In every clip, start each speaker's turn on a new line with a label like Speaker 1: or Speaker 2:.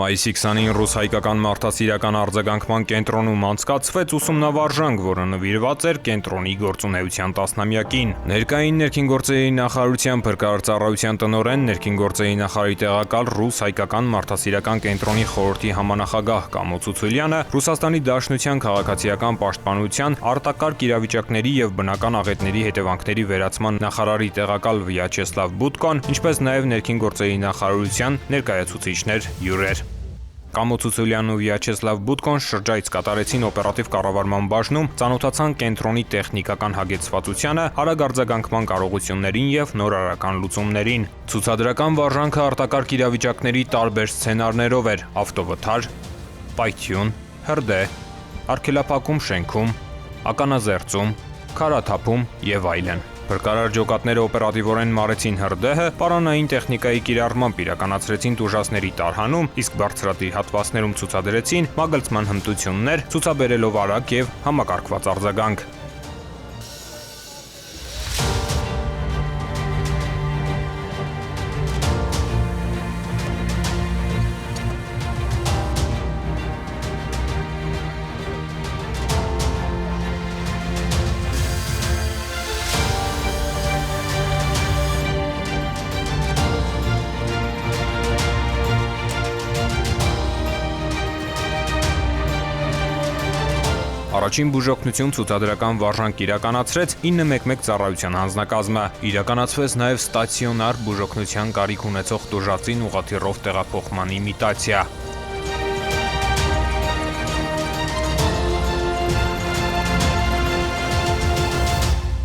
Speaker 1: Մայիսի 20-ին ռուս-հայկական մարդասիրական արձագանքման կենտրոնում անցկացվեց ուսումնավարժանք, որը նվիրված էր կենտրոնի գործունեության 10-ամյակին։ Ներկային ներքին գործերի նախարարության փրկարարծառայության տնօրեն, ներքին գործերի նախարարի տեղակալ ռուս-հայկական մարդասիրական կենտրոնի խորհրդի համանախագահ Կամո Ցուցուլյանը, Ռուսաստանի Դաշնության քաղաքացիական պաշտպանության, արտակարգ իրավիճակների եւ բնական աղետների հետևանքների վերացման նախարարի տեղակալ Վյաչեսլավ Բուտկոն, ինչպես նաեւ ներքին գործերի նախարարության ներկայացուցիչներ հյուրեր։ Կամո Ցուցուլյանն ու Վյաչեսլավ Բուտկոն շրջայց կատարեցին օպերատիվ կառավարման բաժնում, ծանոթացան կենտրոնի տեխնիկական հագեցվածությանը, արագ արձագանքման կարողություններին եւ նորարարական լուծումներին։ Ցուցադրական վարժանքը արտակարգ իրավիճակների տարբեր սցենարներով էր՝ ավտովթար, պայթյուն, հրդեհ, արգելափակում շենքում, ականազերծում, քարաթափում եւ այլն։ Փրկարար ջոկատները օպերատիվորեն մարեցին հրդեհը, պարանային տեխնիկայի կիրառմամբ իրականացրեցին տուժածների տարհանում, իսկ բարձրադիր հատվածներում ցուցադրեցին մագլցման հմտություններ, ցուցաբերելով արագ եւ համակարգված արձագանք։ Առաջին բուժօգնություն ցուցադրական վարժանք իրականացրեց 911 ծառայության հանձնակազմը։ Իրականացվեց նաև ստացիոնար բուժօգնության կարիք ունեցող տուժածին ուղղաթիռով տեղափոխման իմիտացիա։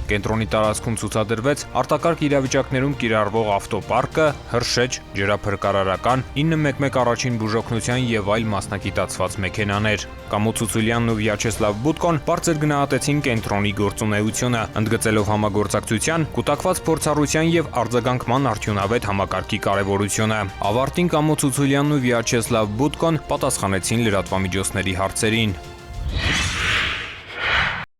Speaker 1: Կենտրոնի տարածքում ցուցադրվեց արտակարգ իրավիճակներում կիրառվող ավտոպարկը, հրշեջ, ջրափրկարարական, 911 առաջին բուժօգնության եւ այլ մասնագիտացված մեքենաներ։ Կամո Ցուցուլյանն ու Վյաչեսլավ Բուտկոն բարձր գնահատեցին կենտրոնի գործունեությունը, ընդգծելով համագործակցության, կուտակված փորձառության եւ արձագանքման արդյունավետ համակարգի կարեւորությունը։ Ավարտին Կամո Ցուցուլյանն ու Վյաչեսլավ Բուտկոն պատասխանեցին լրատվամիջոցների հարցերին։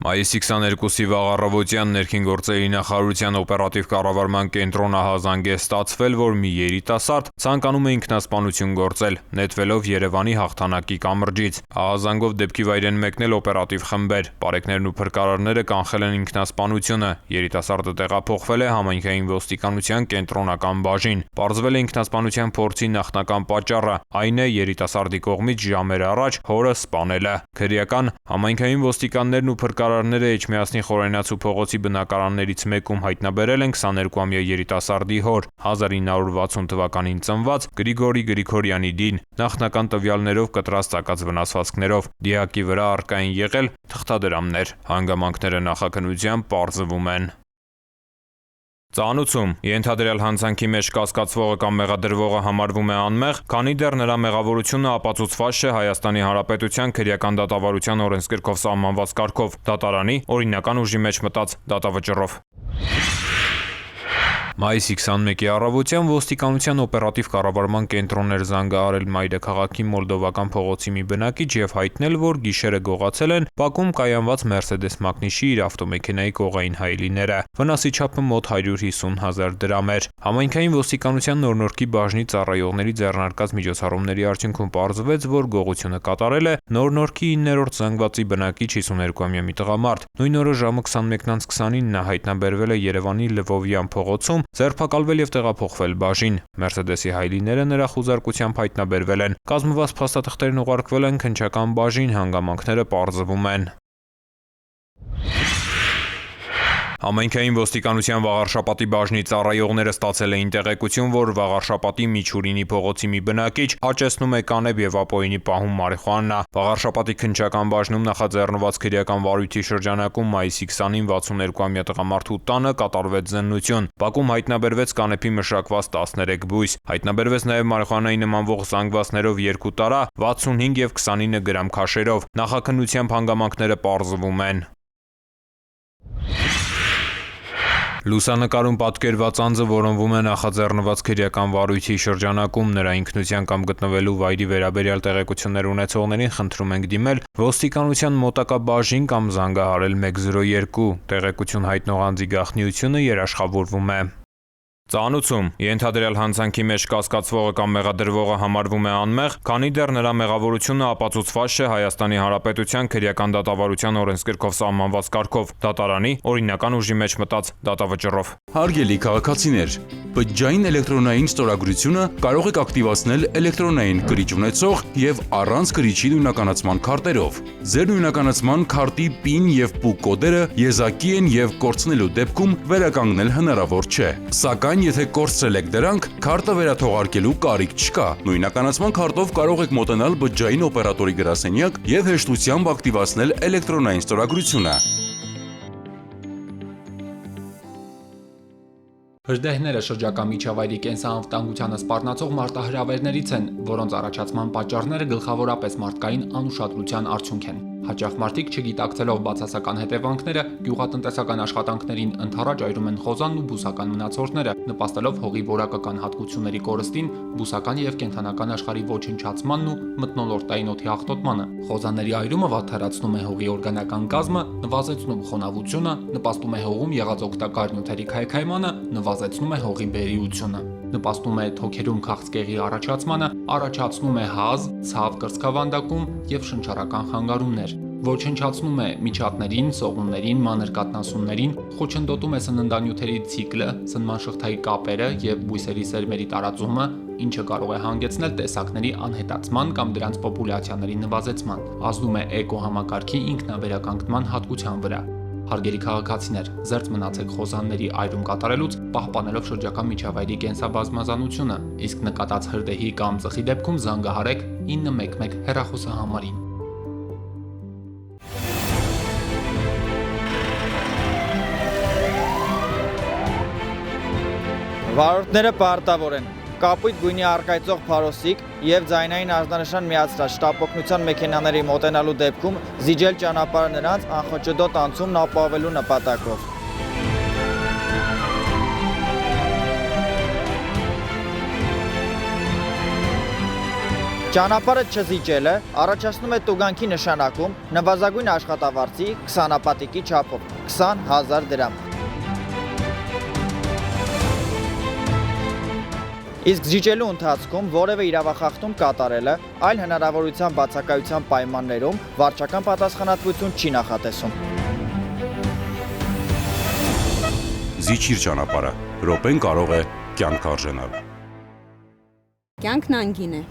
Speaker 1: Մայիսի 22-ի վաղ առավոտյան ներքին գործերի նախարարության օպերատիվ կառավարման կենտրոն ահազանգ է ստացվել, որ մի երիտասարդ ցանկանում է ինքնասպանություն գործել, նետվելով Երևանի հաղթանակի կամրջից։ Ահազանգով դեպքի վայր են մեկնել օպերատիվ խմբեր։ Պարեկներն ու փրկարարները կանխել են ինքնասպանությունը։ Երիտասարդը տեղափոխվել է համայնքային ոստիկանության կենտրոնական բաժին։ Պարզվել է ինքնասպանության փորձի նախնական պատճառը, այն է երիտասարդի կողմից ժամեր առաջ հորը սպանելը։ Քրեական համայնքային ոստիկաններն ու փրկարարները Էջմիածնի Խորենացու փողոցի բնակարաններից մեկում հայտնաբերել են 22-ամյա երիտասարդի հոր, 1960 թվականին ծնված Գրիգորի Գրիգորյանի դին, նախնական տվյալներով կտրած ծակած վնասվածքներով։ Դիակի վրա առկա են եղել թղթադրամներ։ Հանգամանքները նախաքննությամբ պարզվում են։ Ծանուցում ենթադրյալ հանցանքի մեջ կասկածվողը կամ մեղադրվողը համարվում է անմեղ, քանի դեռ նրա մեղավորությունը ապացուցված չէ Հայաստանի Հանրապետության քրեական դատավարության օրենսգրքով սահմանված կարգով, դատարանի օրինական ուժի մեջ մտած դատավճռով։ Մայիսի 21-ի առավոտյան ոստիկանության օպերատիվ կառավարման կենտրոնն էր զանգահարել մայրաքաղաքի Մոլդովական փողոցի մի բնակիչ եւ հայտնել, որ գիշերը գողացել են բակում կայանված Mercedes մակնիշի իր ավտոմեքենայի կողային հայելիները։ Վնասի չափը մոտ 150,000 դրամ էր։ Համայնքային ոստիկանության նորնորքի բաժնի ծառայողների ձեռնարկած միջոցառումների արդյունքում պարզվեց, որ գողությունը կատարել է նորնորքի 9-րդ զանգվածի բնակիչ 52-ամյա մի տղամարդ։ Նույն օրը ժամը 21:29-ին նա հայտնաբերվել է Երևանի Լվովյան փողոցում, ձերբակալվել եւ տեղափոխվել բաժին։ Mercedes-ի հայելիները նրա խուզարկությամբ հայտնաբերվել են։ Կազմված փաստաթղթերն ուղարկվել են քննչական բաժին, հանգամանքները պարզվում են։ Համայնքային ոստիկանության Վաղարշապատի բաժնի ծառայողները ստացել էին տեղեկություն, որ Վաղարշապատի Միչուրինի փողոցի մի բնակիչ աճեցնում է կանեփ եւ ապօրինի պահում մարիխուանա։ Վաղարշապատի քննչական բաժնում նախաձեռնված քրեական վարույթի շրջանակում մայիսի 20-ին 62-ամյա տղամարդու տանը կատարվեց զննություն։ Բակում հայտնաբերվեց կանեփի մշակված 13 բույս։ Հայտնաբերվեց նաեւ մարիխուանայի նմանվող զանգվածներով 2 տարա, 65 եւ 29 գրամ քաշերով։ Նախաքննությամբ հանգամանքները պարզվում են։ Լուսանկարում պատկերված անձը որոնվում է նախաձեռնված քրեական վարույթի շրջանակում, նրա ինքնության կամ գտնվելու վայրի վերաբերյալ տեղեկություններ ունեցողներին խնդրում ենք դիմել ոստիկանության մոտակա բաժին կամ զանգահարել 102, տեղեկություն հայտնող անձի գաղտնիությունը երաշխավորվում է։ Ծանուցում ենթադրյալ հանցանքի մեջ կասկածվողը կամ մեղադրվողը համարվում է անմեղ, քանի դեռ նրա մեղավորությունը ապացուցված չէ Հայաստանի Հանրապետության քրեական դատավարության օրենսգրքով սահմանված կարգով, դատարանի օրինական ուժի մեջ մտած դատավճռով։
Speaker 2: Հարգելի քաղաքացիներ, բջջային էլեկտրոնային ստորագրությունը կարող եք ակտիվացնել էլեկտրոնային կրիչ ունեցող եւ առանց կրիչի նույնականացման քարտերով։ Ձեր նույնականացման քարտի PIN եւ PUK կոդերը եզակի են եւ կորցնելու դեպքում վերականգնել հնարավոր չէ։ Սակայն եթե կորցրել եք դրանք, քարտը վերաթողարկելու կարիք չկա։ Նույնականացման քարտով կարող եք մոտենալ բջջային օպերատորի գրասենյակ եւ հեշտությամբ ակտիվացնել էլեկտրոնային ստորագրությունը։
Speaker 3: Հրդեհները շրջակա միջավայրի կենսանվտանգությանը սպառնացող մարտահրավերներից են, որոնց առաջացման պատճառները գլխավորապես մարդկային անուշադրության արդյունք են։ Հաճախ մարդիկ չգիտակցելով բացասական հետևանքները, գյուղատնտեսական աշխատանքներին ընդառաջ այրում են խոզանն ու բուսական մնացորդները, նպաստելով հողի որակական հատկությունների կորստին, բուսական եւ կենդանական աշխարհի ոչնչացմանն ու մթնոլորտային օդի աղտոտմանը։ Խոզանների այրումը վատթարացնում է հողի օրգանական կազմը, նվազեցնում խոնավությունը, նպաստում է հողում եղած օգտակար նյութերի քայքայմանը, նվազեցնում է հողի բերիությունը, նպաստում է թոքերում քաղցկեղի առաջացմանը, առաջացնում է հազ, ցավ կրծքավանդակում եւ շնչառական խանգարումներ, ոչնչացնում է միջատներին, սողուններին, մանր կաթնասուններին, խոչընդոտում է սննդանյութերի ցիկլը, սնման շղթայի կապերը եւ բույսերի սերմերի տարածումը, ինչը կարող է հանգեցնել տեսակների անհետացման կամ դրանց պոպուլյացիաների նվազեցման, ազդում է էկոհամակարգի ինքնավերականգնման հատկության վրա։ Հարգելի քաղաքացիներ, զերծ մնացեք խոզանների այրում կատարելուց, պահպանելով շրջակա միջավայրի կենսաբազմազանությունը, իսկ նկատած հրդեհի կամ ծխի դեպքում զանգահարեք 911 հեռախոսահամարին։
Speaker 4: Վարորդները պարտավոր են կապույտ գույնի առկայծող փարոսիկ եւ ձայնային արձանշան միացրած շտապօգնության մեքենաների մոտենալու դեպքում զիջել ճանապարհը նրանց անխոճընդոտ անցումն ապահովելու նպատակով։ Ճանապարհը չզիջելը առաջացնում է տուգանքի նշանակում նվազագույն աշխատավարձի 20 չափով 20,000 դրամ։ Իսկ զիջելու ընթացքում որևէ իրավախախտում կատարելը այլ հնարավորության բացակայության պայմաններում վարչական պատասխանատվություն չի նախատեսում։
Speaker 2: Զիջիր ճանապարհը, րոպեն կարող է կյանք արժենալ։
Speaker 5: Կյանքն անգին է։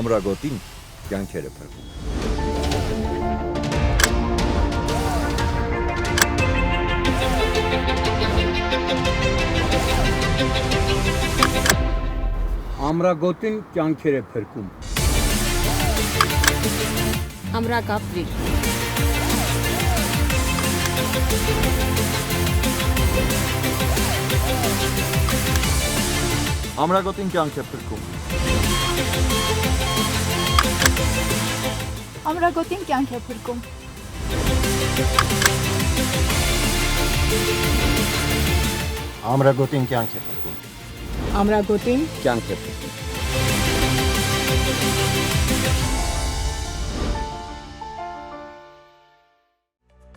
Speaker 6: Ամրագոտին կյանքեր է փրկում։
Speaker 7: Ամրագոտին կյանքեր է փրկում։
Speaker 5: Ամրակապվիր։
Speaker 6: Ամրագոտին կյանք է փրկում։
Speaker 8: Ամրագոտին կյանք է փրկում։
Speaker 6: Ամրագոտին կյանք է փրկում։
Speaker 5: Ամրագոտին
Speaker 6: Կյանք է փրկում։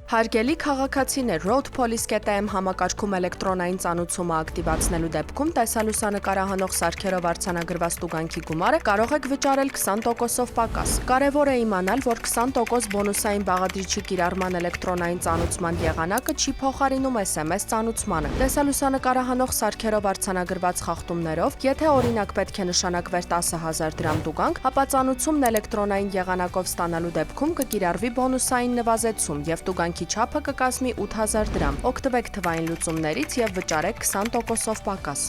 Speaker 9: Հարգելի քաղաքացիներ, Road Police.am համակարգում էլեկտրոնային ծանուցումը ակտիվացնելու դեպքում տեսալուսանկարահանող սարքերով արձանագրված տուգանքի գումարը կարող եք վճարել 20%-ով պակաս։ Կարևոր է իմանալ, որ 20% բոնուսային բաղադրիչի կիրառման էլեկտրոնային ծանուցման եղանակը չի փոխարինում SMS ծանուցմանը։ Տեսալուսանկարահանող սարքերով արձանագրված խախտումներով, եթե օրինակ պետք է նշանակվեր 10,000 դրամ տուգանք, ապա ծանուցումն էլեկտրոնային եղանակով ստանալու դեպքում կկիրառվի բոնուսային նվազեցում եւ տուգանքի չափը կկազմի 8,000 դրամ։ Օգտվեք թվային լուծումներից եւ վճարեք 20%-ով պակաս։